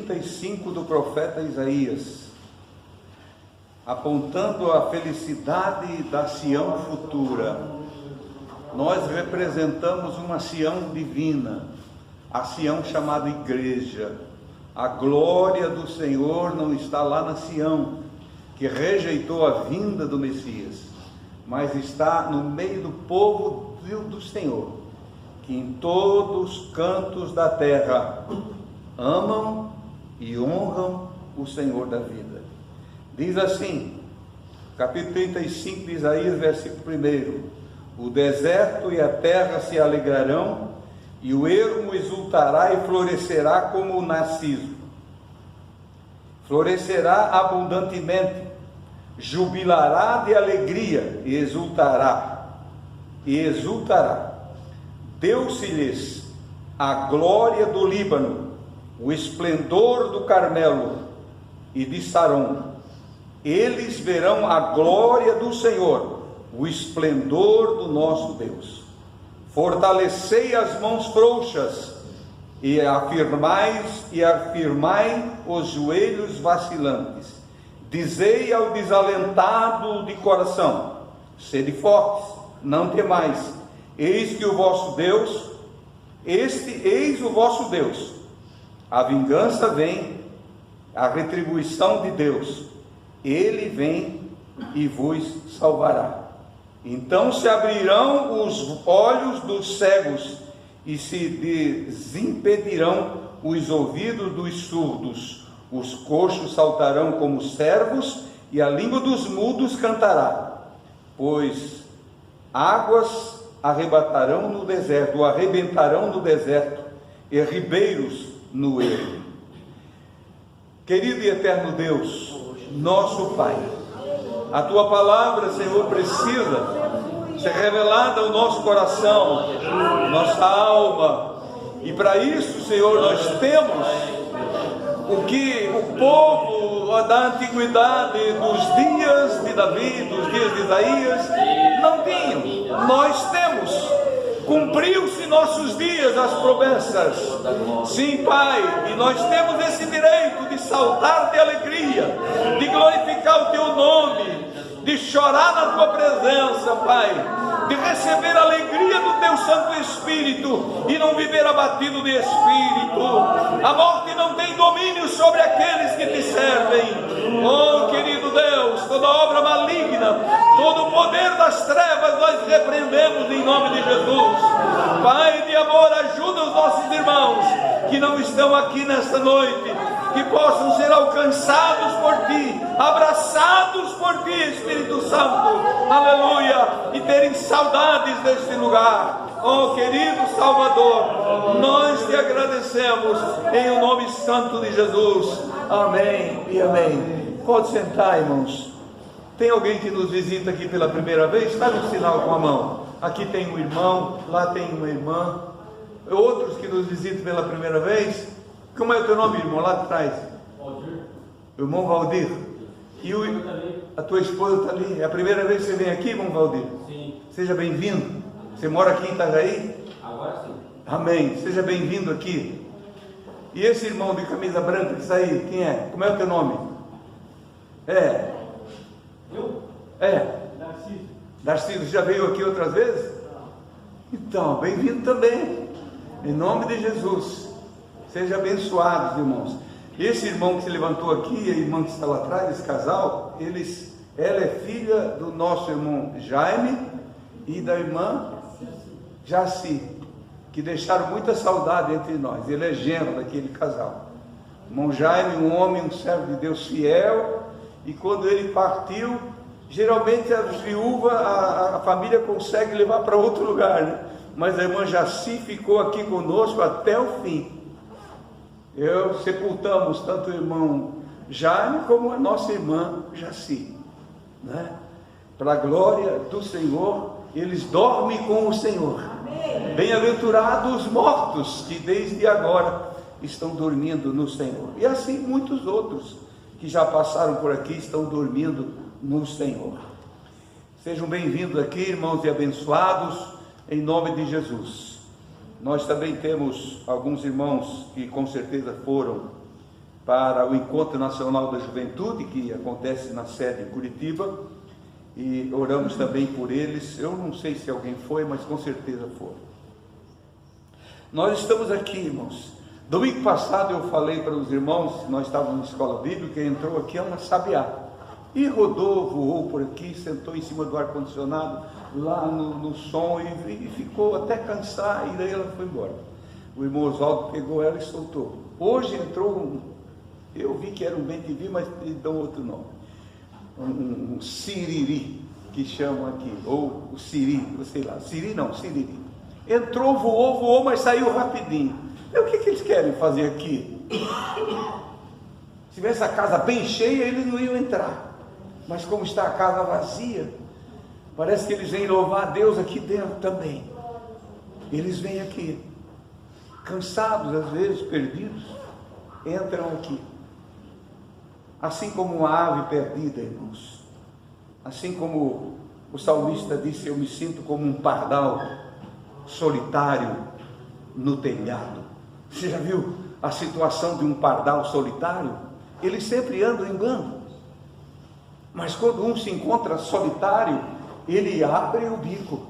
35 do profeta Isaías, apontando a felicidade da Sião futura. Nós representamos uma Sião divina, a Sião chamada igreja. A glória do Senhor não está lá na Sião, que rejeitou a vinda do Messias, mas está no meio do povo do Senhor, que em todos os cantos da terra amam e honram o Senhor da vida. Diz assim, capítulo 35 de Isaías, versículo 1: o deserto e a terra se alegrarão, e o ermo exultará e florescerá como o narciso. Florescerá abundantemente, jubilará de alegria e exultará. Deu-se-lhes a glória do Líbano, o esplendor do Carmelo e de Saron. Eles verão a glória do Senhor, o esplendor do nosso Deus. Fortalecei as mãos frouxas e afirmai os joelhos vacilantes. Dizei ao desalentado de coração: sede fortes, não temais. Eis o vosso Deus. A vingança vem, a retribuição de Deus. Ele vem e vos salvará. Então se abrirão os olhos dos cegos e se desimpedirão os ouvidos dos surdos. Os coxos saltarão como servos e a língua dos mudos cantará. Pois águas arrebentarão no deserto e ribeiros no ermo. Querido e eterno Deus, nosso Pai, a Tua palavra, Senhor, precisa ser revelada ao nosso coração, nossa alma, e para isso, Senhor, nós temos o que o povo da antiguidade, dos dias de Davi, dos dias de Isaías, não tinham. Nós temos. Cumpriu-se nossos dias as promessas. Sim, Pai, e nós temos esse direito de saltar de alegria, de glorificar o Teu nome, de chorar na Tua presença, Pai, de receber a alegria do Teu Santo Espírito e não viver abatido de espírito. A morte não tem domínio sobre aqueles que Te servem. Oh, querido Deus, toda obra maligna, todo o poder das trevas nós repreendemos em nome de Jesus. Pai de amor, ajuda os nossos irmãos que não estão aqui nesta noite, que possam ser alcançados por Ti, abraçados por Ti, Espírito Santo, aleluia, e terem saudades deste lugar. Oh, querido Salvador, nós Te agradecemos em o nome santo de Jesus. Amém e amém. Pode sentar, irmãos. Tem alguém que nos visita aqui pela primeira vez? Faz um sinal com a mão. Aqui tem um irmão, lá tem uma irmã. Outros que nos visitam pela primeira vez. Como é o teu nome, irmão? Lá atrás. Valdir. Irmão Valdir. E a tua esposa está ali. É a primeira vez que você vem aqui, irmão Valdir? Sim. Seja bem-vindo. Você mora aqui em Itajaí? Agora sim. Amém. Seja bem-vindo aqui. E esse irmão de camisa branca que está aí, quem é? Como é o teu nome? Eu? Narciso. Narciso, já veio aqui outras vezes? Então, bem-vindo também. Em nome de Jesus. Sejam abençoados, irmãos. Esse irmão que se levantou aqui, a irmã que está lá atrás, esse casal, ela é filha do nosso irmão Jaime e da irmã Jaci, que deixaram muita saudade entre nós. Ele é genro daquele casal. O irmão Jaime, um homem, um servo de Deus fiel, e quando ele partiu, geralmente a viúva, a família consegue levar para outro lugar, né? Mas a irmã Jaci ficou aqui conosco até o fim. Sepultamos tanto o irmão Jaime como a nossa irmã Jaci, né? Para a glória do Senhor, eles dormem com o Senhor. Bem-aventurados os mortos que desde agora estão dormindo no Senhor. E assim muitos outros que já passaram por aqui estão dormindo no Senhor. Sejam bem-vindos aqui, irmãos, e abençoados em nome de Jesus. Nós também temos alguns irmãos que com certeza foram para o Encontro Nacional da Juventude, que acontece na sede em Curitiba, e oramos também por eles. Eu não sei se alguém foi, mas com certeza foram. Nós estamos aqui, irmãos. Domingo passado eu falei para os irmãos, nós estávamos na escola bíblica, entrou aqui uma sabiá, e rodou, voou por aqui, sentou em cima do ar-condicionado, lá no som, e ficou até cansar, e daí ela foi embora. O irmão Oswaldo pegou ela e soltou. Hoje entrou eu vi que era um bem-te-vi, mas eles dão outro nome, um siriri, que chamam aqui, ou o siri, sei lá, siri não, siriri. Entrou, voou, mas saiu rapidinho. E o que eles querem fazer aqui? Se tivesse a casa bem cheia, eles não iam entrar, mas como está a casa vazia, parece que eles vêm louvar a Deus aqui dentro também. Eles vêm aqui, cansados, às vezes perdidos, entram aqui, assim como uma ave perdida, irmãos, assim como o salmista disse: eu me sinto como um pardal solitário no telhado. Você já viu a situação de um pardal solitário? Eles sempre andam em bando, mas quando um se encontra solitário, ele abre o bico,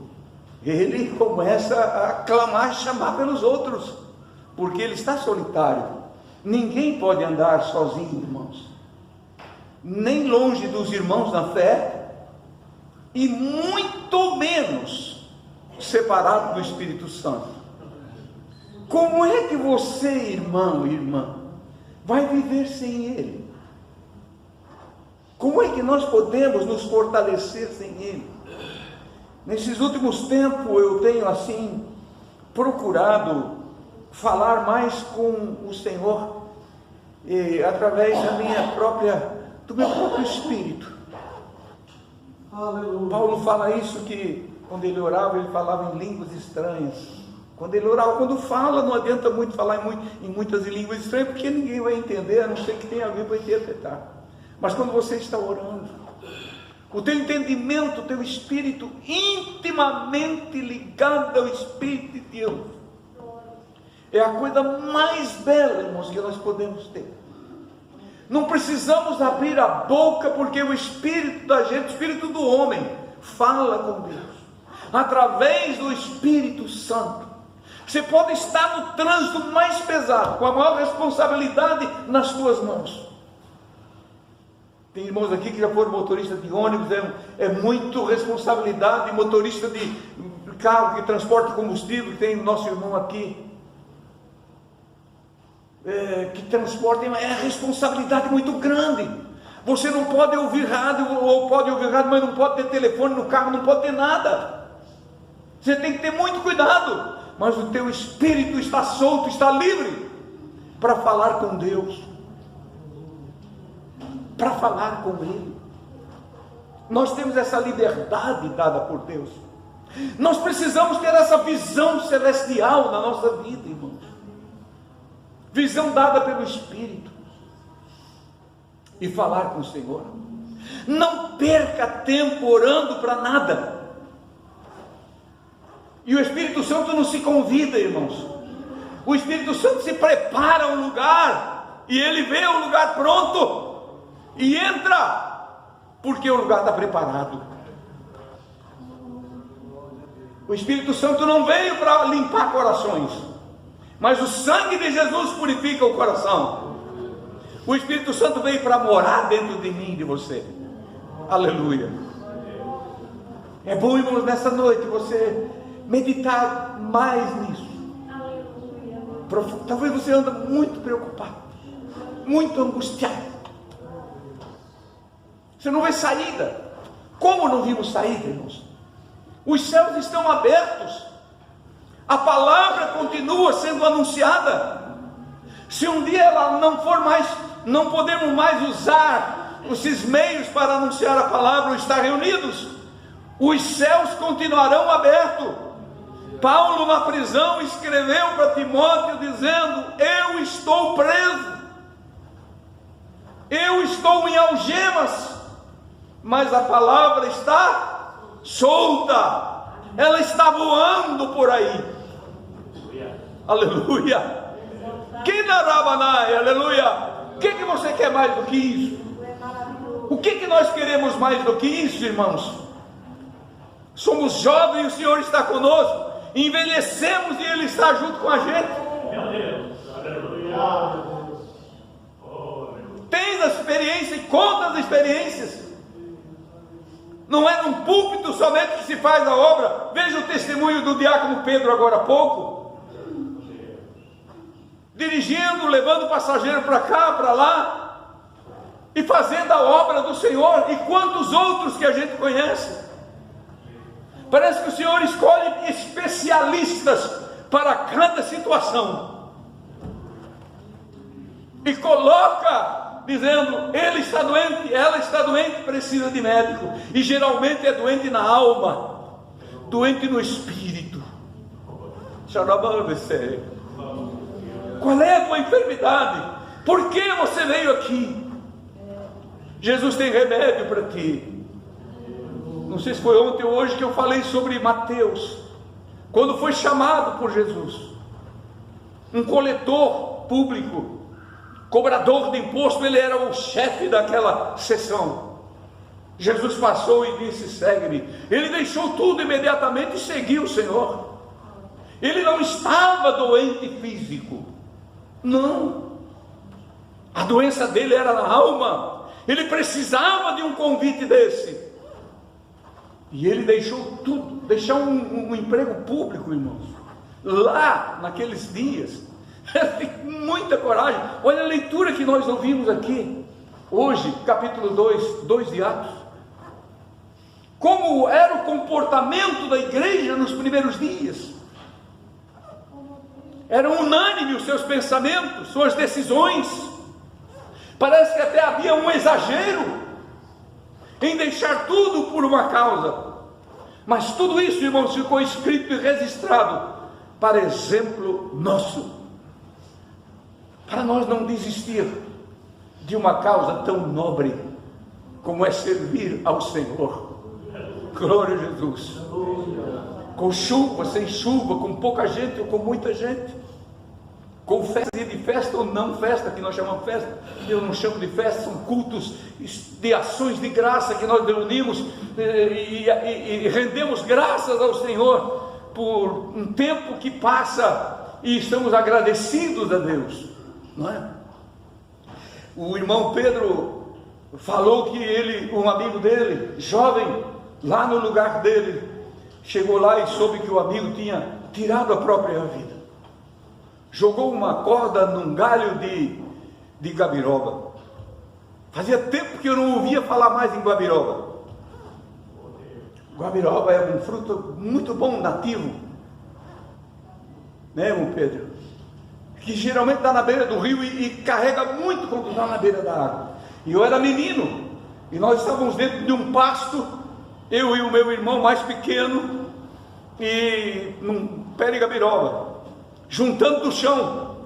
ele começa a clamar, chamar pelos outros, porque ele está solitário. Ninguém pode andar sozinho, irmãos, nem longe dos irmãos na fé, e muito menos separado do Espírito Santo. Como é que você, irmão e irmã, vai viver sem Ele? Como é que nós podemos nos fortalecer sem Ele? Nesses últimos tempos eu tenho assim procurado falar mais com o Senhor, através do meu próprio espírito. Aleluia. Paulo fala isso, que quando ele orava, ele falava em línguas estranhas. Quando ele orava, quando fala, não adianta muito falar em muitas línguas estranhas, porque ninguém vai entender, a não ser que tenha alguém para interpretar. Mas quando você está orando, o teu entendimento, o teu espírito intimamente ligado ao Espírito de Deus, é a coisa mais bela, irmãos, que nós podemos ter. Não precisamos abrir a boca, porque o espírito da gente, o espírito do homem, fala com Deus através do Espírito Santo. Você pode estar no trânsito mais pesado, com a maior responsabilidade nas suas mãos. Tem irmãos aqui que já foram motoristas de ônibus, é muito responsabilidade. Motorista de carro que transporta combustível, que tem o nosso irmão aqui, que transporta, é responsabilidade muito grande. Você não pode ouvir rádio, ou pode ouvir rádio, mas não pode ter telefone no carro, não pode ter nada. Você tem que ter muito cuidado, mas o teu espírito está solto, está livre para falar com Deus, para falar com Ele. Nós temos essa liberdade dada por Deus. Nós precisamos ter essa visão celestial na nossa vida, irmãos, visão dada pelo Espírito, e falar com o Senhor. Não perca tempo orando para nada. E o Espírito Santo não se convida, irmãos. O Espírito Santo se prepara um lugar, e ele vê o lugar pronto e entra, porque o lugar está preparado. O Espírito Santo não veio para limpar corações, mas o sangue de Jesus purifica o coração. O Espírito Santo veio para morar dentro de mim e de você. Aleluia. É bom, irmãos, nessa noite você meditar mais nisso. Talvez você ande muito preocupado, muito angustiado. Você não vê saída. Como não vimos saída, irmãos? Os céus estão abertos, a palavra continua sendo anunciada. Se um dia ela não for mais, não podemos mais usar esses meios para anunciar a palavra ou estar reunidos, os céus continuarão abertos. Paulo, na prisão, escreveu para Timóteo dizendo: eu estou preso, eu estou em algemas, mas a palavra está solta, ela está voando por aí. Aleluia. Que narabanai, aleluia. O que mais do que isso? O que nós queremos mais do que isso, irmãos? Somos jovens e o Senhor está conosco. Envelhecemos e Ele está junto com a gente. Meu Deus. Aleluia. Tens a experiência e conta as experiências. Não é num púlpito somente que se faz a obra. Veja o testemunho do diácono Pedro agora há pouco. Dirigindo, levando passageiro para cá, para lá, e fazendo a obra do Senhor. E quantos outros que a gente conhece. Parece que o Senhor escolhe especialistas para cada situação. E coloca, dizendo, ele está doente, ela está doente, precisa de médico. E geralmente é doente na alma, doente no espírito. Qual é a tua enfermidade? Por que você veio aqui? Jesus tem remédio para ti. Não sei se foi ontem ou hoje que eu falei sobre Mateus, quando foi chamado por Jesus, um coletor público, cobrador de imposto, ele era o chefe daquela sessão. Jesus passou e disse: segue-me. Ele deixou tudo imediatamente e seguiu o Senhor. Ele não estava doente físico, não, a doença dele era na alma. Ele precisava de um convite desse. E ele deixou tudo, deixou um emprego público, irmãos, lá naqueles dias. Ele tem muita coragem. Olha a leitura que nós ouvimos aqui hoje, capítulo 2 de Atos. Como era o comportamento da igreja nos primeiros dias. Eram unânimes os seus pensamentos, suas decisões. Parece que até havia um exagero em deixar tudo por uma causa. Mas tudo isso, irmãos, ficou escrito e registrado para exemplo nosso, para nós não desistir de uma causa tão nobre como é servir ao Senhor. Glória a Jesus. Com chuva, sem chuva, com pouca gente ou com muita gente, com festa de festa ou não festa, que nós chamamos festa, eu não chamo de festa, são cultos de ações de graça que nós reunimos e rendemos graças ao Senhor por um tempo que passa e estamos agradecidos a Deus, não é? O irmão Pedro falou que ele, um amigo dele, jovem, lá no lugar dele, chegou lá e soube que o amigo tinha tirado a própria vida. Jogou uma corda num galho de gabiroba. Fazia tempo que eu não ouvia falar mais em gabiroba. Gabiroba é um fruto muito bom, nativo, né, irmão Pedro? Que geralmente está na beira do rio e carrega muito quando está na beira da água. E eu era menino, e nós estávamos dentro de um pasto, eu e o meu irmão mais pequeno, e num pé de gabiroba, juntando do chão,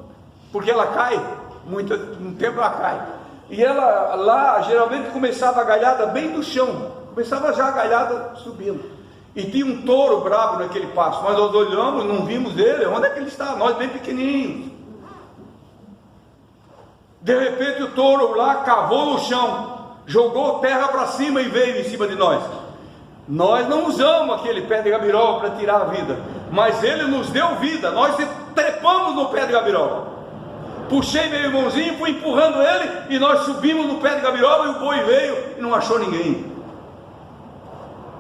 porque ela cai, um tempo ela cai, e ela lá geralmente começava a galhada bem do chão, começava já a galhada subindo, e tinha um touro bravo naquele pasto, mas nós olhamos, não vimos ele, onde é que ele está? Nós bem pequenininhos. De repente o touro lá cavou no chão, jogou terra para cima e veio em cima de nós. Nós não usamos aquele pé de gabiroba para tirar a vida, mas ele nos deu vida. Nós trepamos no pé de gabiroba. Puxei meu irmãozinho, fui empurrando ele, e nós subimos no pé de gabiroba, e o boi veio e não achou ninguém.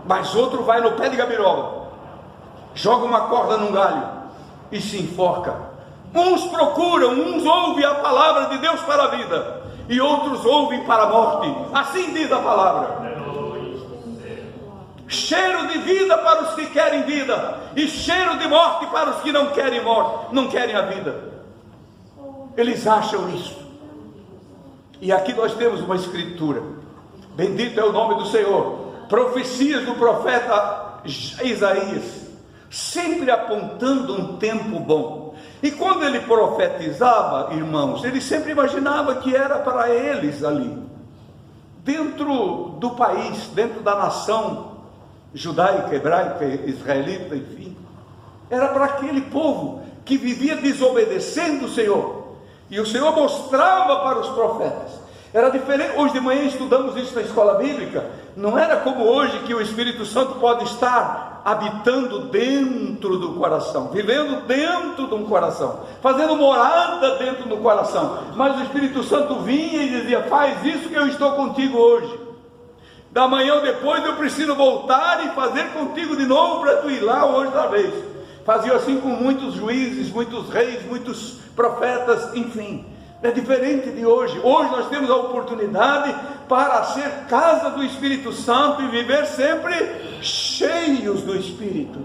Mas outro vai no pé de gabiroba, joga uma corda num galho e se enforca. Uns procuram, uns ouvem a palavra de Deus para a vida, e outros ouvem para a morte. Assim diz a palavra. Cheiro de vida para os que querem vida, e cheiro de morte para os que não querem morte, não querem a vida. Eles acham isso. E aqui nós temos uma escritura, bendito é o nome do Senhor, profecias do profeta Isaías, sempre apontando um tempo bom. E quando ele profetizava, irmãos, ele sempre imaginava que era para eles ali, dentro do país, dentro da nação judaica, hebraica, israelita, enfim, era para aquele povo que vivia desobedecendo o Senhor. E o Senhor mostrava para os profetas Era diferente. Hoje de manhã estudamos isso na escola bíblica. Não era como hoje, que o Espírito Santo pode estar habitando dentro do coração, vivendo dentro de um coração, fazendo morada dentro do coração. Mas o Espírito Santo vinha e dizia: faz isso que eu estou contigo hoje. Da manhã ou depois eu preciso voltar e fazer contigo de novo para tu ir lá hoje outra vez. Fazia assim com muitos juízes, muitos reis, muitos profetas, enfim. É diferente de hoje. Hoje nós temos a oportunidade para ser casa do Espírito Santo e viver sempre cheios do Espírito.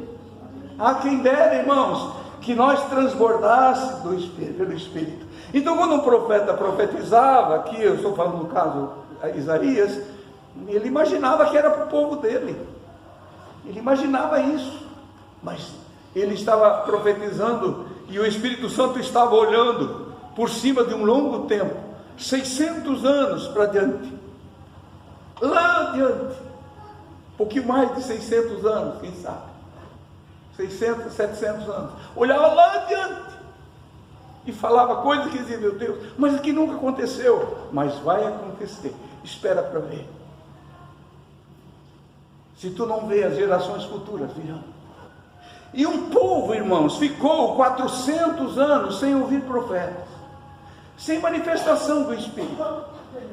Há quem dera, irmãos, que nós transbordássemos pelo Espírito. Então, quando um profeta profetizava, aqui eu estou falando no caso Isaías, ele imaginava que era para o povo dele. Ele imaginava isso, mas ele estava profetizando e o Espírito Santo estava olhando por cima de um longo tempo, 600 anos para diante, lá adiante, um pouquinho mais de 600 anos, quem sabe, 600, 700 anos, olhava lá adiante, e falava coisas que dizia: meu Deus, mas aqui nunca aconteceu, mas vai acontecer, espera para ver. Se tu não vê, as gerações futuras virão. E um povo, irmãos, ficou 400 anos sem ouvir profetas, sem manifestação do Espírito,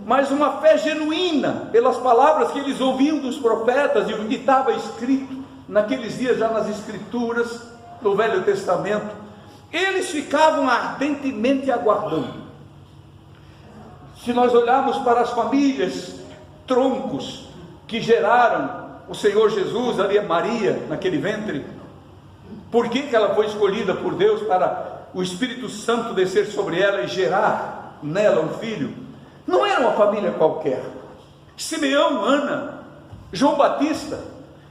mas uma fé genuína pelas palavras que eles ouviam dos profetas, e o que estava escrito naqueles dias já nas Escrituras do Velho Testamento. Eles ficavam ardentemente aguardando. Se nós olharmos para as famílias, troncos que geraram o Senhor Jesus, ali a Maria naquele ventre, por que ela foi escolhida por Deus para o Espírito Santo descer sobre ela e gerar nela um filho? Não era uma família qualquer. Simeão, Ana, João Batista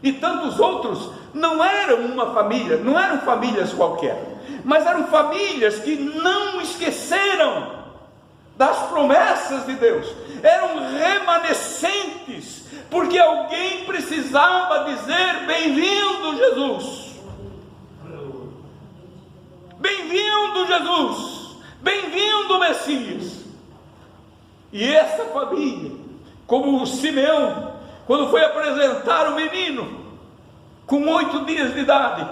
e tantos outros não eram uma família, não eram famílias qualquer, mas eram famílias que não esqueceram das promessas de Deus, eram remanescentes, porque alguém precisava dizer: bem-vindo Jesus, bem-vindo Jesus, bem-vindo Messias. E essa família, como o Simeão, quando foi apresentar o menino com 8 dias de idade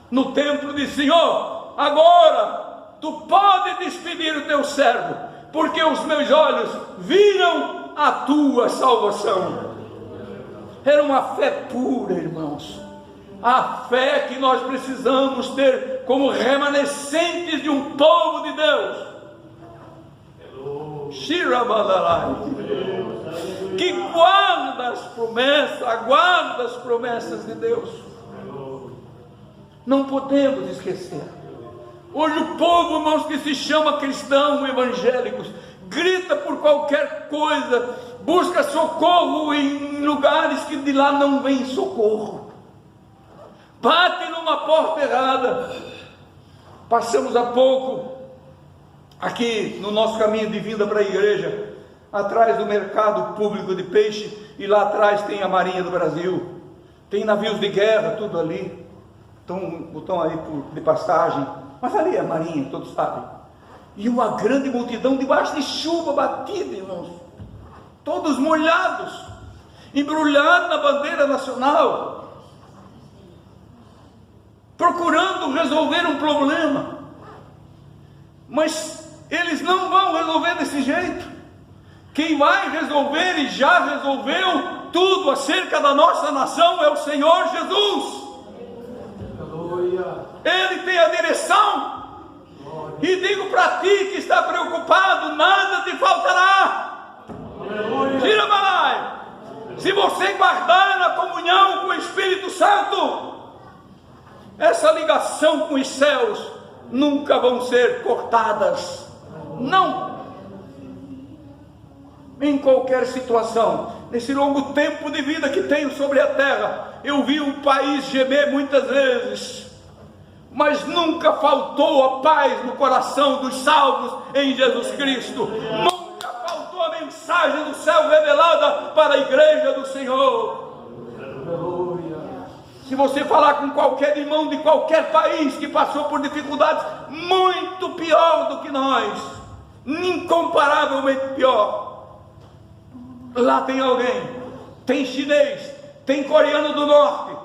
no templo, disse: Senhor, agora tu pode despedir o teu servo, porque os meus olhos viram a tua salvação. Era uma fé pura, irmãos, a fé que nós precisamos ter como remanescentes de um povo de Deus, que guarda as promessas, aguarda as promessas de Deus. Não podemos esquecer. Hoje o povo, irmãos, que se chama cristão, evangélicos, grita por qualquer coisa, busca socorro em lugares que de lá não vem socorro, bate numa porta errada. Passamos há pouco aqui no nosso caminho de vinda para a igreja, atrás do mercado público de peixe, e lá atrás tem a Marinha do Brasil, tem navios de guerra, tudo ali, estão aí de pastagem, mas ali é a Marinha, todos sabem. E uma grande multidão debaixo de chuva batida, irmãos, todos molhados, embrulhados na bandeira nacional, procurando resolver um problema, mas eles não vão resolver desse jeito. Quem vai resolver e já resolveu tudo acerca da nossa nação é o Senhor Jesus. Ele tem a direção. E digo para ti que está preocupado, nada te faltará. Tira, Malai. Se você guardar na comunhão com o Espírito Santo, essa ligação com os céus nunca vão ser cortadas. Não. Em qualquer situação, nesse longo tempo de vida que tenho sobre a terra, eu vi o país gemer muitas vezes, mas nunca faltou a paz no coração dos salvos em Jesus Cristo. Nunca faltou a mensagem do céu revelada para a igreja do Senhor. Se você falar com qualquer irmão de qualquer país que passou por dificuldades muito pior do que nós, incomparavelmente pior, Lá tem alguém, tem chinês, tem coreano do norte,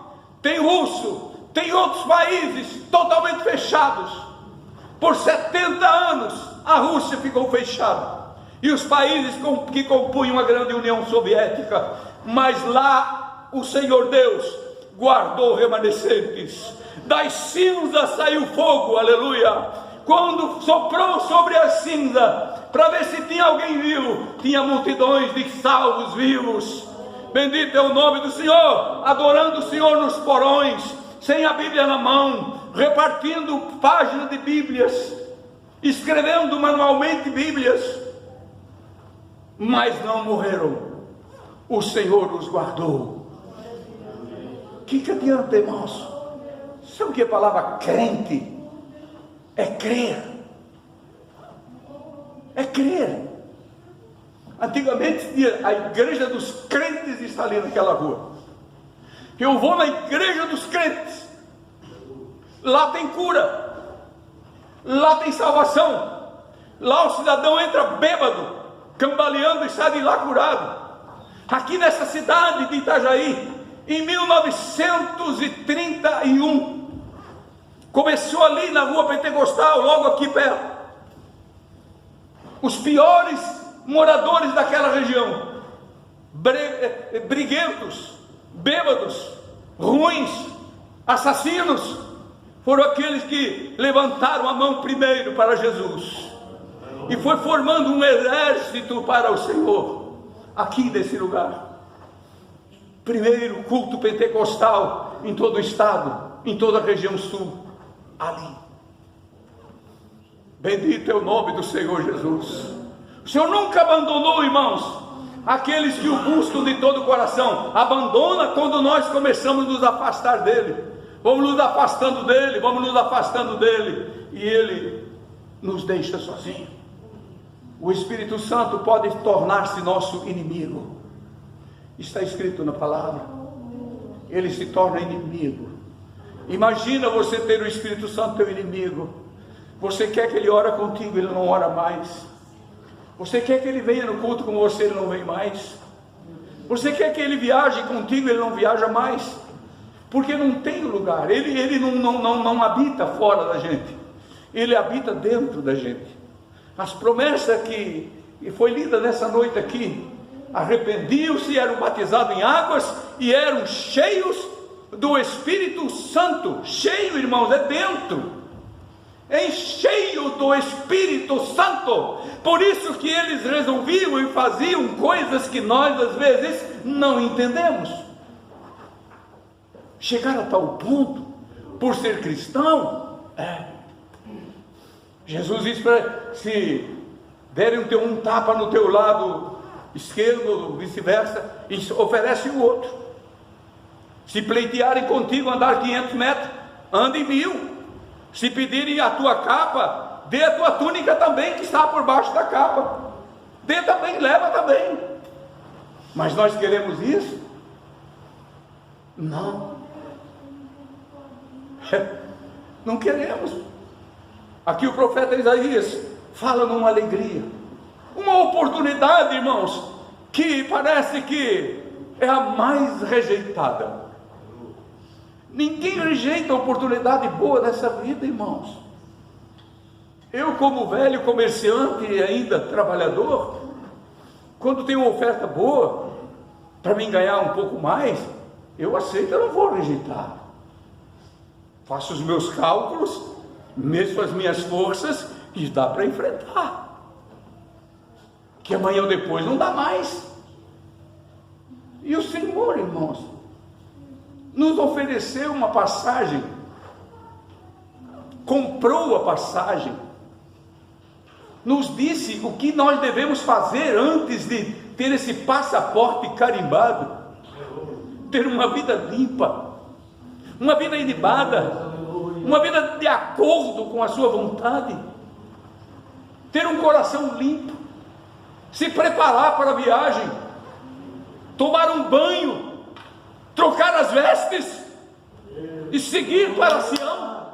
tem russo, tem outros países totalmente fechados. Por 70 anos a Rússia ficou fechada, e os países que compunham a grande União Soviética, mas lá o Senhor Deus guardou remanescentes. Das cinzas saiu fogo, aleluia. Quando soprou sobre a cinza, para ver se tinha alguém vivo, tinha multidões de salvos vivos. Bendito é o nome do Senhor, adorando o Senhor nos porões, sem a Bíblia na mão, repartindo páginas de Bíblias, escrevendo manualmente Bíblias, mas não morreram. O Senhor os guardou. Que adianta, irmãos? Sabe o que é a palavra crente? É crer. É crer. Antigamente a igreja dos crentes está ali naquela rua. Eu vou na igreja dos crentes. Lá tem cura. Lá tem salvação. Lá o cidadão entra bêbado, cambaleando e sai de lá curado. Aqui nessa cidade de Itajaí, em 1931, começou ali na rua Pentecostal, logo aqui perto. Os piores moradores daquela região, briguentos, bêbados, ruins, assassinos, foram aqueles que levantaram a mão primeiro para Jesus, e foi formando um exército para o Senhor, aqui nesse lugar. Primeiro culto pentecostal em todo o estado, em toda a região sul, ali. Bendito é o nome do Senhor Jesus. O Senhor nunca abandonou, irmãos, aqueles que o buscam de todo o coração. Abandona quando nós começamos a nos afastar dele. Vamos nos afastando dele, e ele nos deixa sozinho. O Espírito Santo pode tornar-se nosso inimigo. Está escrito na palavra. Ele se torna inimigo. Imagina você ter o Espírito Santo teu inimigo. Você quer que ele ore contigo, ele não ora mais. Você quer que ele venha no culto com você, ele não vem mais. Você quer que ele viaje contigo, ele não viaja mais. Porque não tem lugar. Ele não habita fora da gente. Ele habita dentro da gente. As promessas que foi lida nessa noite aqui, arrependiam-se, eram batizados em águas e eram cheios do Espírito Santo. Cheio, irmãos, é dentro, é cheio do Espírito Santo. Por isso que eles resolviam e faziam coisas que nós às vezes não entendemos. Chegaram a tal ponto, por ser cristão, Jesus disse para, se derem um tapa no teu lado esquerdo, ou vice-versa, e oferece o outro. Se pleitearem contigo andar 500 metros, ande 1000. Se pedirem a tua capa, dê a tua túnica também, que está por baixo da capa. Dê também, leva também. Mas nós queremos isso? Não. Não queremos. Aqui o profeta Isaías fala numa alegria, uma oportunidade, irmãos, que parece que é a mais rejeitada. Ninguém rejeita a oportunidade boa dessa vida, irmãos. Eu, como velho comerciante e ainda trabalhador, quando tem uma oferta boa para mim ganhar um pouco mais, eu aceito, eu não vou rejeitar. Faço os meus cálculos, mesmo as minhas forças, e dá para enfrentar. Que amanhã ou depois não dá mais. E o Senhor, irmãos, nos ofereceu uma passagem, comprou a passagem, nos disse o que nós devemos fazer antes de ter esse passaporte carimbado, ter uma vida limpa, uma vida ilibada, uma vida de acordo com a sua vontade, ter um coração limpo, se preparar para a viagem, tomar um banho, trocar as vestes e seguir para Sião,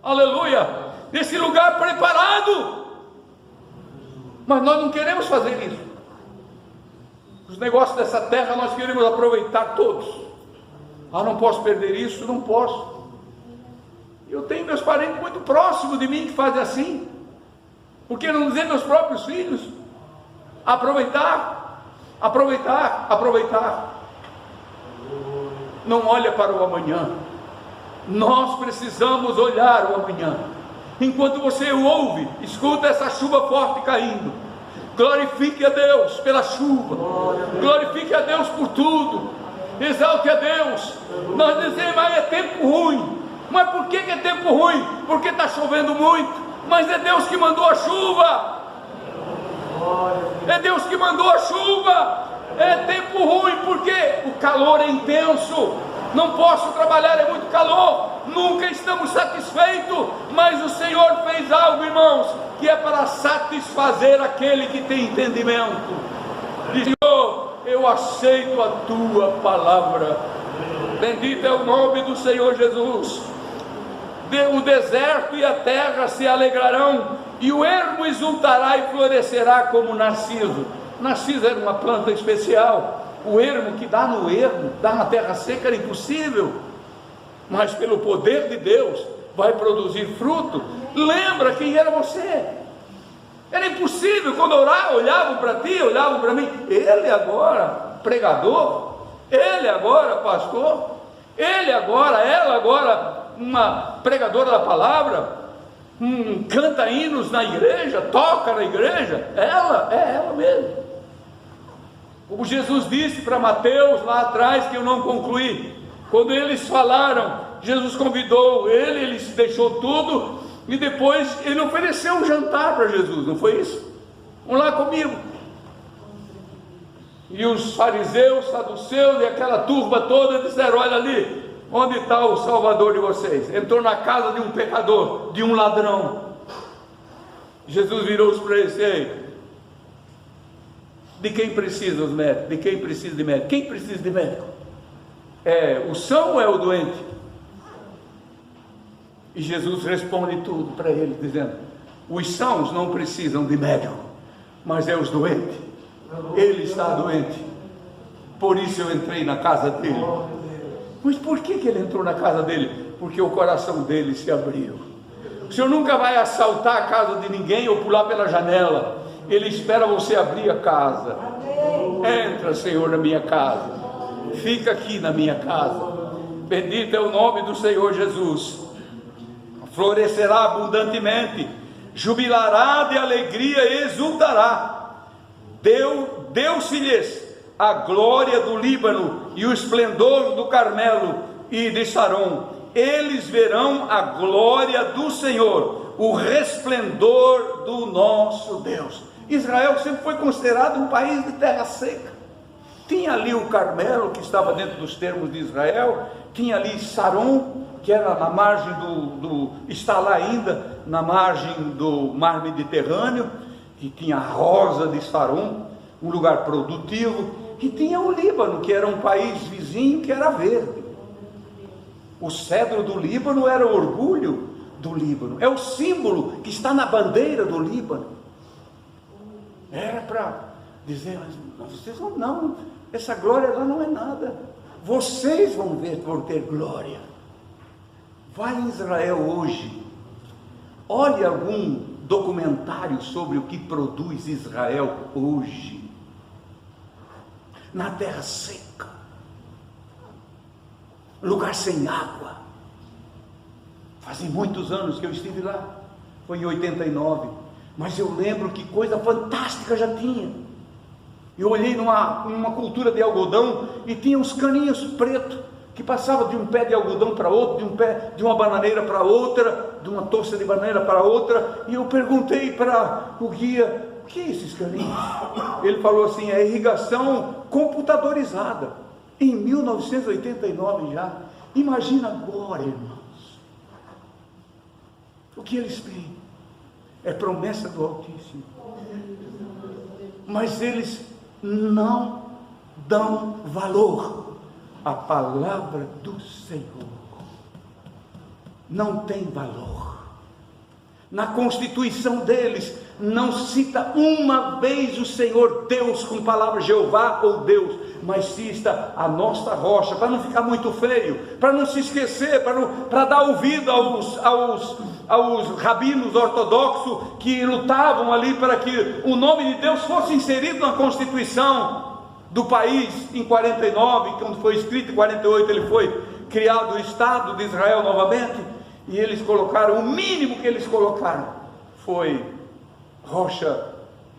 aleluia, nesse lugar preparado. Mas nós não queremos fazer isso. Os negócios dessa terra nós queremos aproveitar todos. Ah, não posso perder isso, não posso. Eu tenho meus parentes muito próximos de mim que fazem assim. Por que não dizer meus próprios filhos? Aproveitar, aproveitar, aproveitar. Não olha para o amanhã. Nós precisamos olhar o amanhã. Enquanto você ouve, escuta essa chuva forte caindo, glorifique a Deus pela chuva, glorifique a Deus por tudo, exalte a Deus. Nós dizemos, mas é tempo ruim. Mas por que é tempo ruim? Porque está chovendo muito. Mas é Deus que mandou a chuva. É Deus que mandou a chuva. É tempo ruim porque o calor é intenso. Não posso trabalhar, é muito calor. Nunca estamos satisfeitos. Mas o Senhor fez algo, irmãos, que é para satisfazer aquele que tem entendimento. Diz, Senhor, eu aceito a tua palavra. Bendito é o nome do Senhor Jesus. O deserto e a terra se alegrarão, e o ermo exultará e florescerá como narciso. Narciso era uma planta especial. O ermo que dá no ermo, dá na terra seca, era impossível, mas pelo poder de Deus vai produzir fruto. Lembra quem era você? Era impossível. Quando olhavam para ti, olhavam para mim. Ele agora pregador, ele agora pastor, ele agora, ela agora uma pregadora da palavra, canta hinos na igreja, toca na igreja. Ela é ela mesma. Como Jesus disse para Mateus lá atrás, que eu não concluí, quando eles falaram, Jesus convidou ele deixou tudo, e depois ele ofereceu um jantar para Jesus, não foi isso? Vamos lá comigo. E os fariseus, saduceus e aquela turba toda disseram, olha ali, onde está o Salvador de vocês? Entrou na casa de um pecador, de um ladrão. Jesus virou-se para eles, ei, de quem precisa os médicos? De quem precisa de médico? Quem precisa de médico? É o são ou é o doente? E Jesus responde tudo para ele, dizendo, os sãos não precisam de médico, mas é os doentes. Ele está doente, por isso eu entrei na casa dele. Mas por que ele entrou na casa dele? Porque o coração dele se abriu. O Senhor nunca vai assaltar a casa de ninguém ou pular pela janela. Ele espera você abrir a casa. Entra, Senhor, na minha casa. Fica aqui na minha casa. Bendito é o nome do Senhor Jesus. Florescerá abundantemente, jubilará de alegria e exultará. Deu-se-lhes a glória do Líbano e o esplendor do Carmelo e de Saron. Eles verão a glória do Senhor, o resplendor do nosso Deus. Israel sempre foi considerado um país de terra seca. Tinha ali o Carmelo, que estava dentro dos termos de Israel. Tinha ali Saron, que era na margem está lá ainda, na margem do mar Mediterrâneo, que tinha a rosa de Saron, um lugar produtivo. E tinha o Líbano, que era um país vizinho, que era verde. O cedro do Líbano era o orgulho do Líbano, é o símbolo que está na bandeira do Líbano. Era para dizer, mas vocês não, essa glória lá não é nada. Vocês vão ter glória. Vai em Israel hoje, olhe algum documentário sobre o que produz Israel hoje. Na terra seca, lugar sem água. Fazem muitos anos que eu estive lá, foi em 89, mas eu lembro que coisa fantástica já tinha. Eu olhei numa cultura de algodão e tinha uns caninhos pretos que passavam de um pé de algodão para outro, de uma bananeira para outra, de uma toça de bananeira para outra, e eu perguntei para o guia, o que é esses caninhos? Ele falou assim, é irrigação computadorizada, em 1989 já. Imagina agora, irmãos, o que eles têm é promessa do Altíssimo, mas eles não dão valor à palavra do Senhor. Não tem valor. Na constituição deles, não cita uma vez o Senhor Deus com palavra Jeová ou Deus, mas cita a nossa rocha, para não ficar muito feio, para não se esquecer, para dar ouvido aos rabinos ortodoxos que lutavam ali para que o nome de Deus fosse inserido na constituição do país em 49, quando foi escrito em 48, ele foi criado o Estado de Israel novamente. E eles colocaram, o mínimo que eles colocaram foi rocha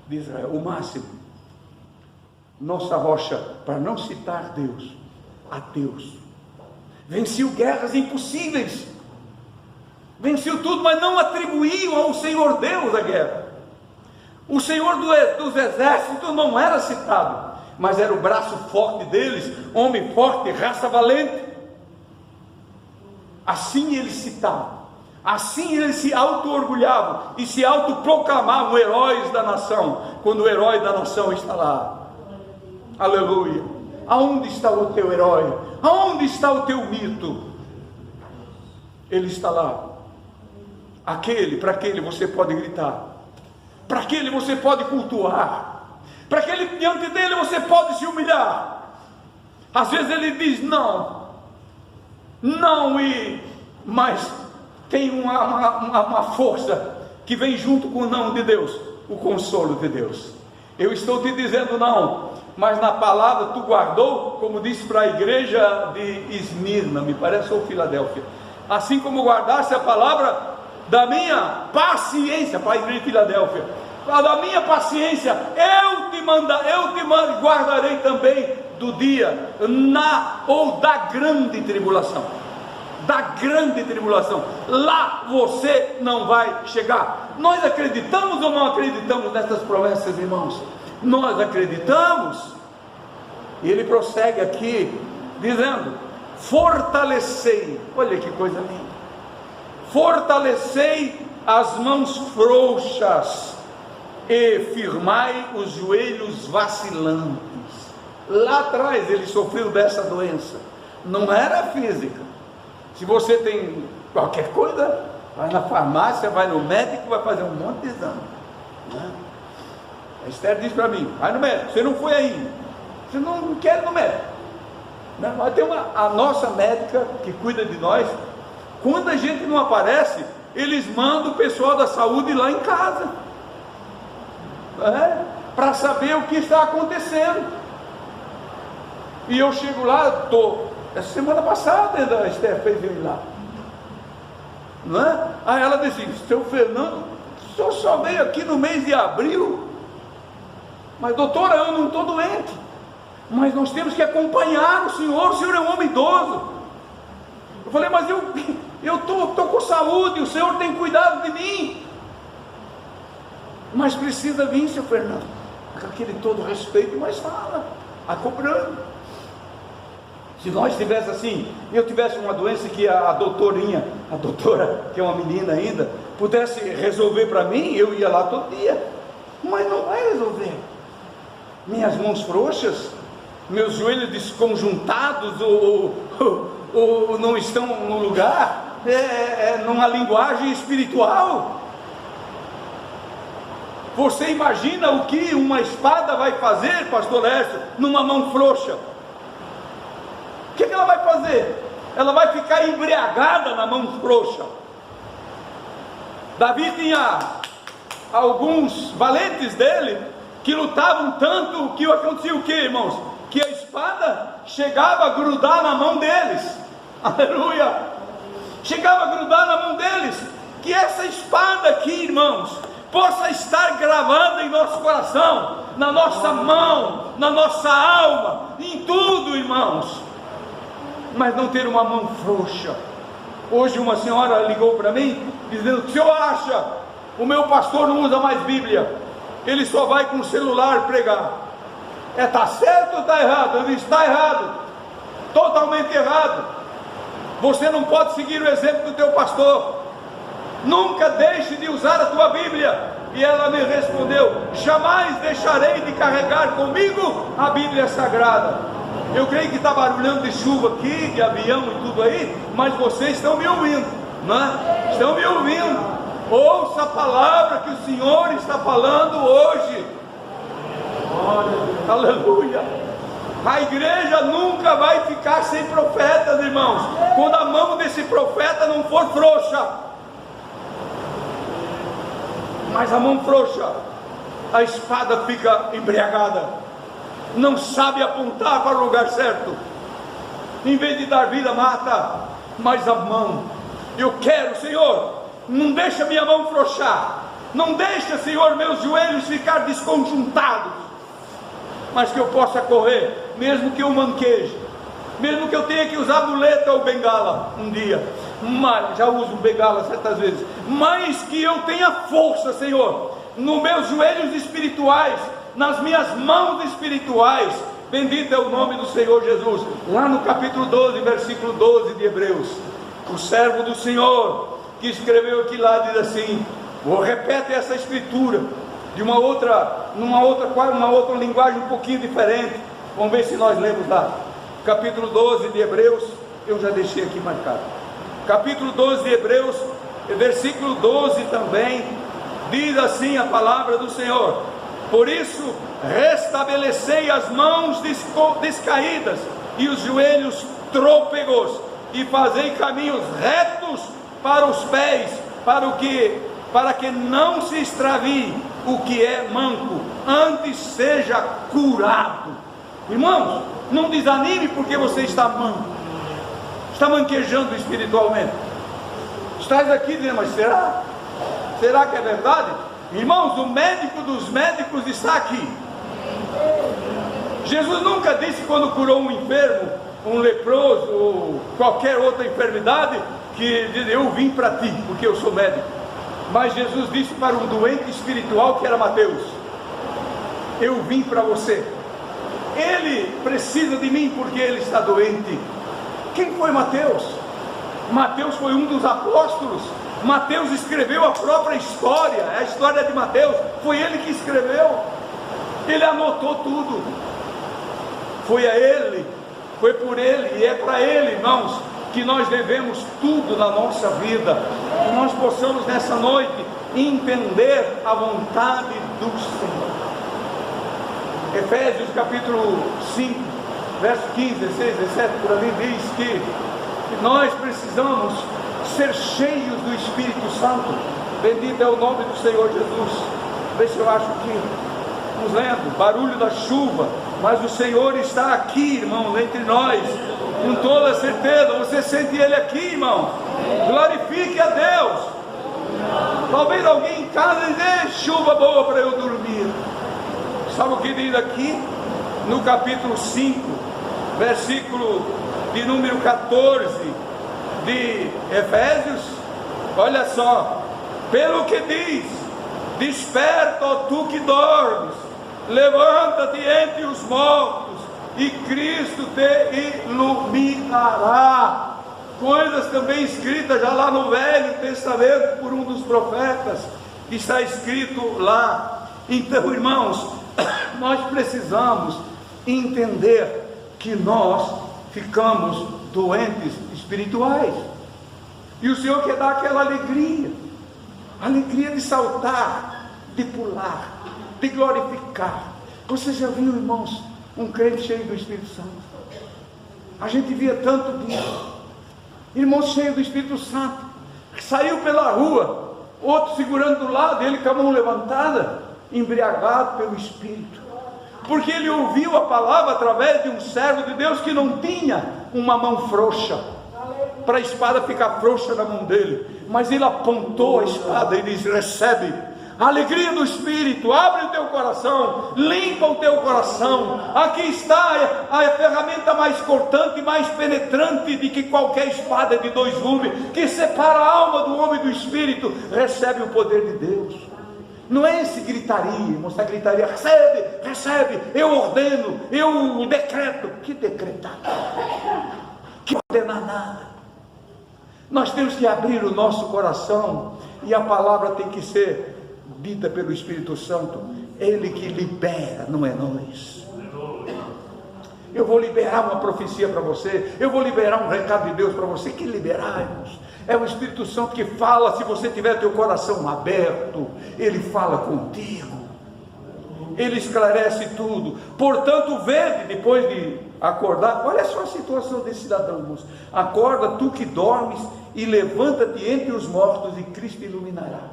de Israel, o máximo. Nossa rocha, para não citar Deus, a Deus. Venceu guerras impossíveis, venceu tudo, mas não atribuíam ao Senhor Deus a guerra. O Senhor dos exércitos não era citado, mas era o braço forte deles, homem forte, raça valente. Assim eles citavam, assim eles se auto-orgulhavam e se autoproclamavam heróis da nação, quando o herói da nação está lá. Aleluia! Aonde está o teu herói? Aonde está o teu mito? Ele está lá. Para aquele você pode gritar, para aquele você pode cultuar, para aquele diante dele você pode se humilhar. Às vezes ele diz não, mas tem uma força que vem junto com o não de Deus, o consolo de Deus. Eu estou te dizendo não, mas na palavra tu guardou, como disse para a igreja de Esmirna, me parece, ou Filadélfia, assim como guardaste a palavra da minha paciência, para a igreja de Filadélfia, da minha paciência, eu te guardarei também do dia ou da grande tribulação. Da grande tribulação, lá você não vai chegar. Nós acreditamos ou não acreditamos nessas promessas, irmãos? Nós acreditamos. E ele prossegue aqui dizendo: fortalecei, olha que coisa linda, fortalecei as mãos frouxas e firmai os joelhos vacilantes. Lá atrás ele sofreu dessa doença, não era física. Se você tem qualquer coisa, vai na farmácia, vai no médico, vai fazer um monte de exame, né? A Esther disse para mim: vai no médico, você não foi ainda, você não quer ir no médico, né? Mas tem a nossa médica que cuida de nós. Quando a gente não aparece, eles mandam o pessoal da saúde lá em casa, para saber o que está acontecendo. E eu chego lá, essa semana passada a Esther fez eu ir lá, não é? Aí ela disse: seu Fernando, o senhor só veio aqui no mês de abril. Mas doutora, eu não estou doente, mas nós temos que acompanhar o senhor é um homem idoso. Eu falei: mas eu estou com saúde, o senhor tem cuidado de mim. Mas precisa vir, seu Fernando, com aquele todo respeito, mas fala, acobrando. Se nós tivéssemos assim, eu tivesse uma doença que a doutora, que é uma menina ainda, pudesse resolver para mim, eu ia lá todo dia. Mas não vai resolver. Minhas mãos frouxas, meus joelhos desconjuntados ou não estão no lugar, numa linguagem espiritual. Você imagina o que uma espada vai fazer, pastor Lécio, numa mão frouxa? O que ela vai fazer? Ela vai ficar embriagada na mão frouxa. Davi tinha alguns valentes dele que lutavam tanto que acontecia o que, irmãos? Que a espada chegava a grudar na mão deles. Aleluia! Chegava a grudar na mão deles. Que essa espada aqui, irmãos, possa estar gravada em nosso coração, na nossa mão, na nossa alma, em tudo, irmãos. Mas não ter uma mão frouxa. Hoje uma senhora ligou para mim dizendo: o senhor acha, o meu pastor não usa mais Bíblia, ele só vai com o celular pregar. Está certo ou está errado? Eu disse: está errado, totalmente errado. Você não pode seguir o exemplo do teu pastor. Nunca deixe de usar a tua Bíblia. E ela me respondeu: jamais deixarei de carregar comigo a Bíblia Sagrada. Eu creio que está barulhando de chuva aqui, de avião e tudo aí, mas vocês estão me ouvindo, não é? Estão me ouvindo. Ouça a palavra que o Senhor está falando hoje. Aleluia. A igreja nunca vai ficar sem profetas, irmãos, quando a mão desse profeta não for frouxa. Mas a mão frouxa, a espada fica embriagada, não sabe apontar para o lugar certo. Em vez de dar vida, mata. Mas a mão, eu quero, Senhor, não deixa minha mão frouxar, não deixa, Senhor, meus joelhos ficar desconjuntados, mas que eu possa correr, mesmo que eu manqueje, mesmo que eu tenha que usar muleta ou bengala um dia, mas já uso bengala certas vezes, mas que eu tenha força, Senhor, nos meus joelhos espirituais, nas minhas mãos espirituais. Bendito é o nome do Senhor Jesus. Lá no capítulo 12, versículo 12 de Hebreus, o servo do Senhor que escreveu aqui lá diz assim, repete essa escritura de uma outra linguagem um pouquinho diferente. Vamos ver se nós lemos lá. Capítulo 12 de Hebreus, eu já deixei aqui marcado. Capítulo 12 de Hebreus, versículo 12 também, diz assim a palavra do Senhor: por isso, restabelecei as mãos descaídas e os joelhos trôpegos, e fazei caminhos retos para os pés, para que não se extravie o que é manco, antes seja curado. Irmãos, não desanime porque você está manco, está manquejando espiritualmente. Estás aqui dizendo, mas será? Será que é verdade? Irmãos, o médico dos médicos está aqui. Jesus nunca disse, quando curou um enfermo, um leproso ou qualquer outra enfermidade, que diz, eu vim para ti, porque eu sou médico. Mas Jesus disse para um doente espiritual, que era Mateus, eu vim para você. Ele precisa de mim porque ele está doente. Quem foi Mateus? Mateus foi um dos apóstolos. Mateus escreveu a própria história, a história de Mateus, foi ele que escreveu, ele anotou tudo, foi a ele, foi por ele, e é para ele, irmãos, que nós devemos tudo na nossa vida, que nós possamos nessa noite entender a vontade do Senhor. Efésios capítulo 5, verso 15, 16, 17, por ali diz que nós precisamos ser cheios do Espírito Santo. Bendito é o nome do Senhor Jesus. Vê se eu acho que, vamos lendo, barulho da chuva, mas o Senhor está aqui, irmão, entre nós, com toda certeza. Você sente Ele aqui, irmão? Glorifique a Deus. Talvez alguém em casa diga, chuva boa para eu dormir. Sabe o que diz aqui? No capítulo 5, versículo de número 14 de Efésios, olha só, pelo que diz, desperta, ó tu que dormes, levanta-te entre os mortos, e Cristo te iluminará. Coisas também escritas já lá no Velho Testamento por um dos profetas, que está escrito lá. Então, irmãos, nós precisamos entender que nós ficamos doentes espirituais, e o Senhor quer dar aquela alegria de saltar, de pular, de glorificar. Você já viu, irmãos, um crente cheio do Espírito Santo? A gente via tanto disso, irmão cheio do Espírito Santo, que saiu pela rua, outro segurando do lado dele com a mão levantada, embriagado pelo Espírito, porque ele ouviu a palavra através de um servo de Deus que não tinha uma mão frouxa, para a espada ficar frouxa na mão dele, mas ele apontou a espada e disse, recebe a alegria do Espírito, abre o teu coração, limpa o teu coração, aqui está a ferramenta mais cortante, mais penetrante de que qualquer espada de dois gumes, que separa a alma do homem e do Espírito. Recebe o poder de Deus. Não é esse gritaria, irmão, essa gritaria, recebe, recebe, eu ordeno, eu decreto. Que decretar? Que ordenar nada. Nós temos que abrir o nosso coração, e a palavra tem que ser dita pelo Espírito Santo. Ele que libera, não é nós. Eu vou liberar uma profecia para você, eu vou liberar um recado de Deus para você. Que liberar, irmãos? É o Espírito Santo que fala. Se você tiver teu coração aberto, ele fala contigo, ele esclarece tudo. Portanto, vede, depois de acordar, olha só a situação desse cidadão, irmãos. Acorda, tu que dormes, e levanta-te entre os mortos, e Cristo iluminará.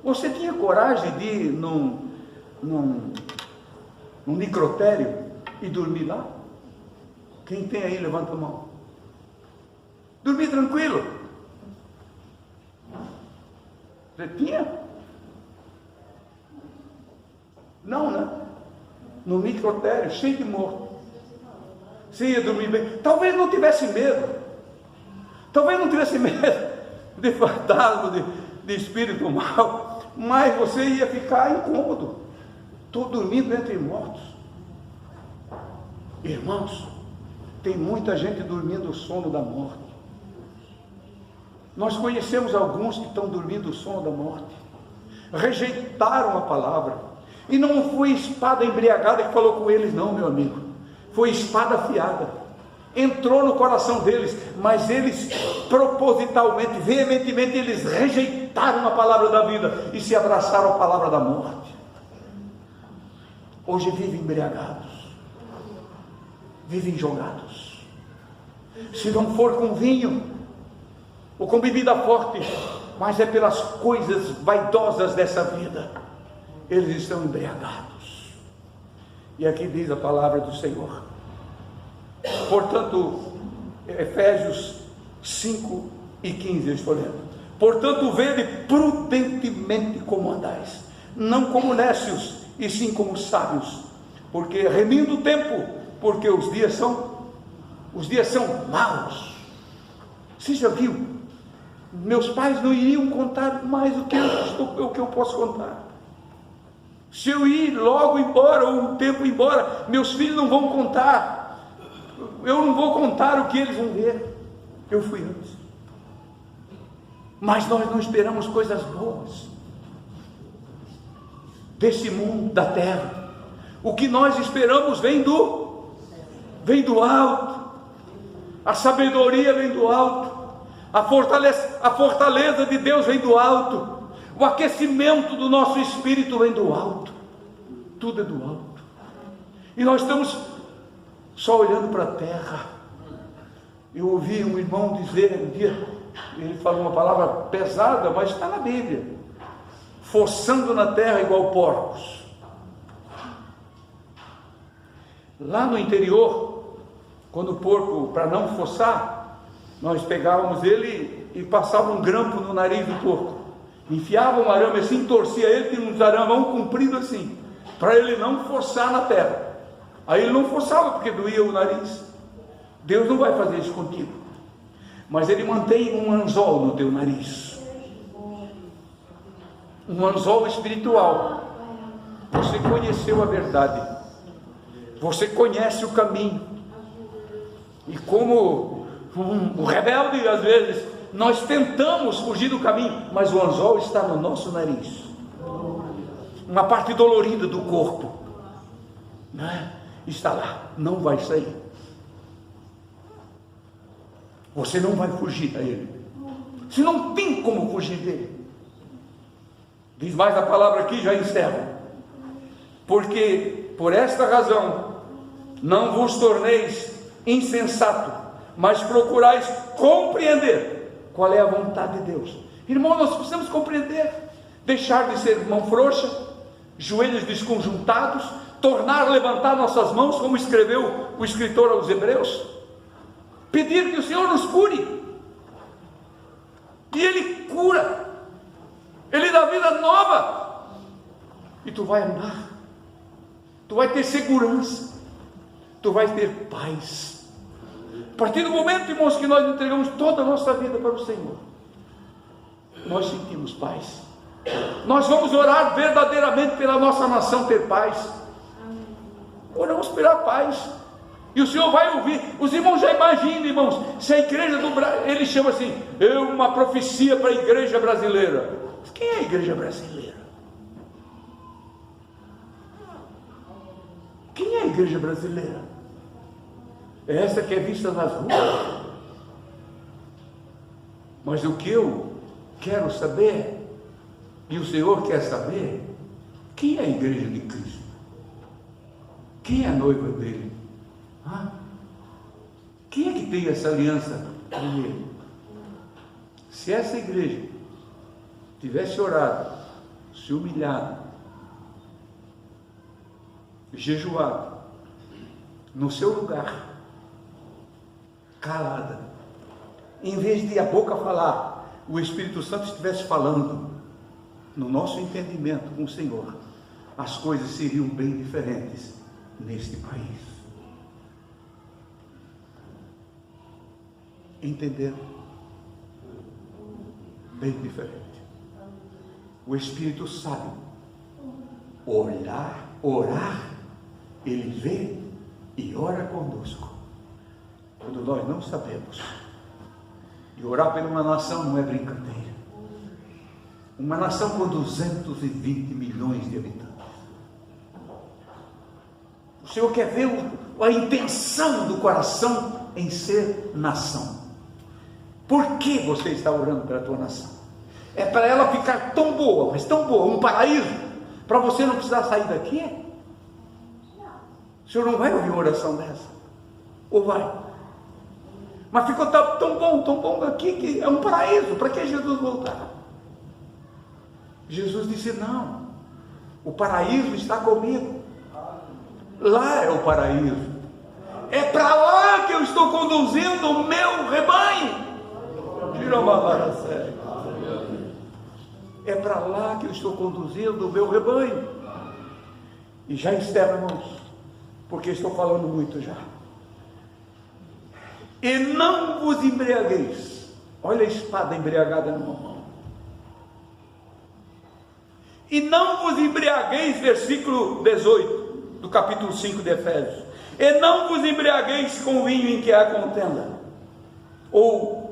Você tinha coragem de ir num necrotério e dormir lá? Quem tem aí, levanta a mão. Dormir tranquilo. Você tinha? Não, né? No necrotério, cheio de morto. Você ia dormir bem. Talvez não tivesse medo. Talvez não tivesse medo de fantasma, de espírito mal. Mas você ia ficar incômodo. Estou dormindo entre mortos. Irmãos, tem muita gente dormindo o sono da morte. Nós conhecemos alguns que estão dormindo o sono da morte. Rejeitaram a palavra. E não foi espada embriagada que falou com eles, não, meu amigo. Foi espada afiada. Entrou no coração deles, mas eles propositalmente, veementemente, eles rejeitaram a palavra da vida e se abraçaram à palavra da morte. Hoje vivem embriagados, vivem jogados. Se não for com vinho ou com bebida forte, mas é pelas coisas vaidosas dessa vida, eles estão embriagados. E aqui diz a palavra do Senhor. Portanto, Efésios 5 e 15, eu estou lendo. Portanto, vede prudentemente como andais, não como nécios, e sim como sábios, porque remindo o tempo, porque os dias são maus. Você já viu? Meus pais não iriam contar mais o que eu posso contar. Se eu ir logo embora, ou um tempo embora, meus filhos não vão contar. Eu não vou contar o que eles vão ver. Eu fui antes. Mas nós não esperamos coisas boas desse mundo, da terra. O que nós esperamos vem do alto. A sabedoria vem do alto. A fortaleza de Deus vem do alto. O aquecimento do nosso espírito vem do alto. Tudo é do alto. E nós estamos só olhando para a terra. Eu ouvi um irmão dizer um dia, ele falou uma palavra pesada, mas está na Bíblia: forçando na terra igual porcos. Lá no interior, quando o porco, para não forçar, nós pegávamos ele e passávamos um grampo no nariz do porco, enfiava um arame assim, torcia ele, tinha uns aramão comprido assim, para ele não forçar na terra. Aí ele não forçava porque doía o nariz. Deus não vai fazer isso contigo, mas ele mantém um anzol no teu nariz, um anzol espiritual. Você conheceu a verdade, você conhece o caminho, e como o rebelde, às vezes nós tentamos fugir do caminho, mas o anzol está no nosso nariz, uma parte dolorida do corpo, né? Está lá, não vai sair. Você não vai fugir a ele. Você não tem como fugir dele. Diz mais a palavra aqui, já encerro. Porque por esta razão não vos torneis insensato, mas procurais compreender qual é a vontade de Deus. Irmão, nós precisamos compreender, deixar de ser mão frouxa, joelhos desconjuntados, tornar a levantar nossas mãos, como escreveu o escritor aos Hebreus, pedir que o Senhor nos cure, e Ele cura, Ele dá vida nova, e tu vai andar, tu vai ter segurança, tu vai ter paz. A partir do momento, irmãos, que nós entregamos toda a nossa vida para o Senhor, nós sentimos paz. Nós vamos orar verdadeiramente pela nossa nação ter paz. Oramos pela paz, e o Senhor vai ouvir. Os irmãos já imaginam, irmãos, se a igreja do Brasil, ele chama assim, uma profecia para a igreja brasileira. Quem é a igreja brasileira? Quem é a igreja brasileira? É essa que é vista nas ruas, Mas o que eu quero saber, e o Senhor quer saber, quem é a igreja de Cristo? Quem é a noiva dele? Quem é que tem essa aliança com ele? Se essa igreja tivesse orado, se humilhado, jejuado, no seu lugar, calada, em vez de a boca falar, o Espírito Santo estivesse falando no nosso entendimento com o Senhor, as coisas seriam bem diferentes neste país. Entenderam? Bem diferente. O Espírito sabe orar, ele vê e ora conosco quando nós não sabemos. E orar por uma nação não é brincadeira. Uma nação com 220 milhões de habitantes. O Senhor quer ver a intenção do coração em ser nação. Por que você está orando para a tua nação? É para ela ficar tão boa, mas tão boa, um paraíso, para você não precisar sair daqui? O Senhor não vai ouvir uma oração dessa? Ou vai? Mas ficou tão bom aqui, que é um paraíso, para que Jesus voltar? Jesus disse: não, o paraíso está comigo, lá é o paraíso, é para lá que eu estou conduzindo o meu rebanho. É para lá que eu estou conduzindo o meu rebanho. E já encerro, irmãos, porque estou falando muito já. E não vos embriagueis. Olha a espada embriagada numa mão. E não vos embriagueis, versículo 18 do capítulo 5 de Efésios. E não vos embriagueis com vinho em que há contenda, ou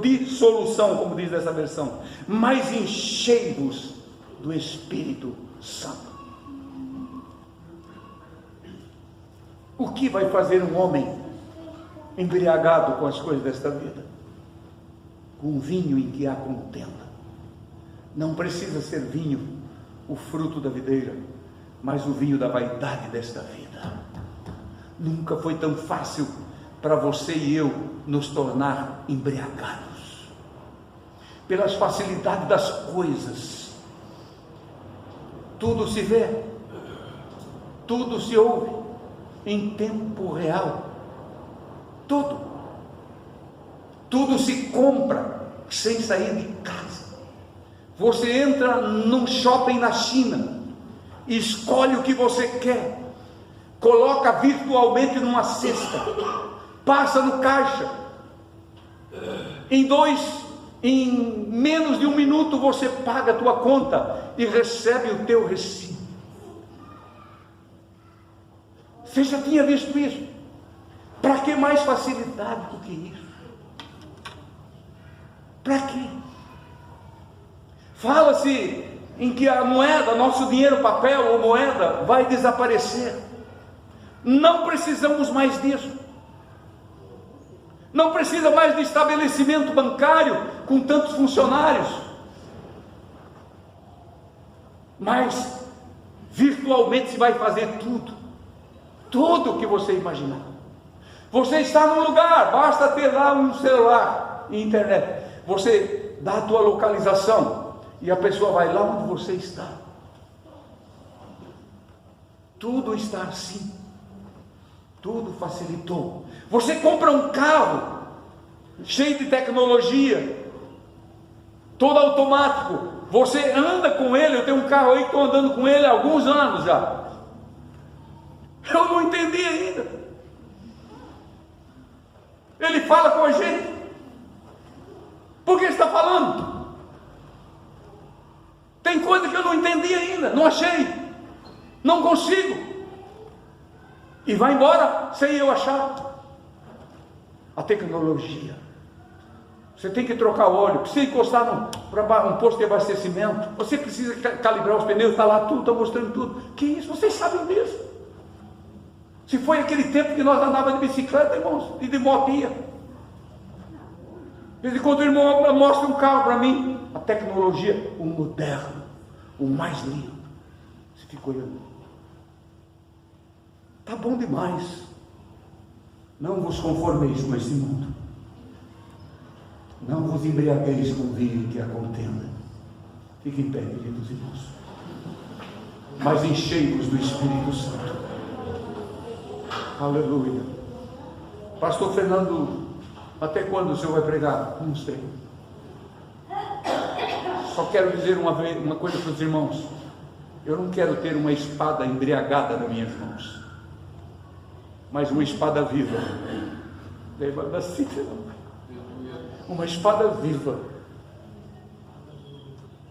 dissolução, como diz essa versão, mas enchei-vos do Espírito Santo. O que vai fazer um homem embriagado com as coisas desta vida? Com vinho em que há contenda. Não precisa ser vinho, o fruto da videira, mas o vinho da vaidade desta vida. Nunca foi tão fácil para você e eu nos tornar embriagados pelas facilidades das coisas. Tudo se vê, tudo se ouve em tempo real, tudo se compra sem sair de casa. Você entra num shopping na China, escolhe o que você quer, coloca virtualmente numa cesta, passa no caixa, em menos de um minuto você paga a tua conta e recebe o teu recibo. Você já tinha visto isso? Para que mais facilidade do que isso? Para quê? Fala-se em que a moeda, nosso dinheiro, papel ou moeda, vai desaparecer. Não precisamos mais disso. Não precisa mais de estabelecimento bancário com tantos funcionários. Mas virtualmente se vai fazer tudo o que você imaginar. Você está num lugar, basta ter lá um celular e internet. Você dá a tua localização e a pessoa vai lá onde você está. Tudo está assim. Tudo facilitou. Você compra um carro cheio de tecnologia, todo automático. Você anda com ele. Eu tenho um carro aí que estou andando com ele há alguns anos já. Eu não entendi ainda. Ele fala com a gente. Por que está falando? Tem coisa que eu não entendi ainda, não achei, não consigo. E vai embora sem eu achar. A tecnologia. Você tem que trocar o óleo, precisa encostar para um posto de abastecimento, você precisa calibrar os pneus, está lá tudo, está mostrando tudo. Que isso? Vocês sabem disso? Se foi aquele tempo que nós andávamos de bicicleta, irmãos, e de motinha. De vez em quando o irmão mostra um carro para mim, a tecnologia, o moderno, o mais lindo. Você fica olhando. Está bom demais. Não vos conformeis com esse mundo. Não vos embriagueis com vinho que a contenda. Fique em pé, queridos irmãos. Mas enchei-vos do Espírito Santo. Aleluia. Pastor Fernando, até quando o senhor vai pregar? Não sei. Só quero dizer uma coisa para os irmãos. Eu não quero ter uma espada embriagada nas minhas mãos, mas uma espada viva. Uma espada viva.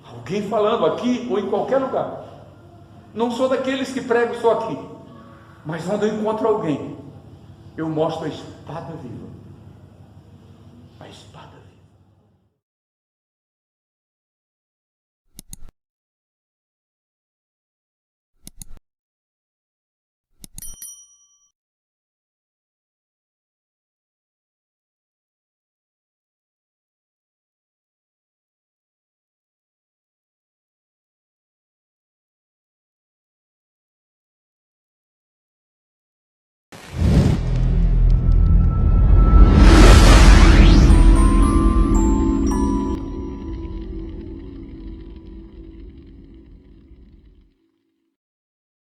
Alguém falando aqui ou em qualquer lugar. Não sou daqueles que pregam só aqui, mas quando eu encontro alguém, eu mostro a espada viva.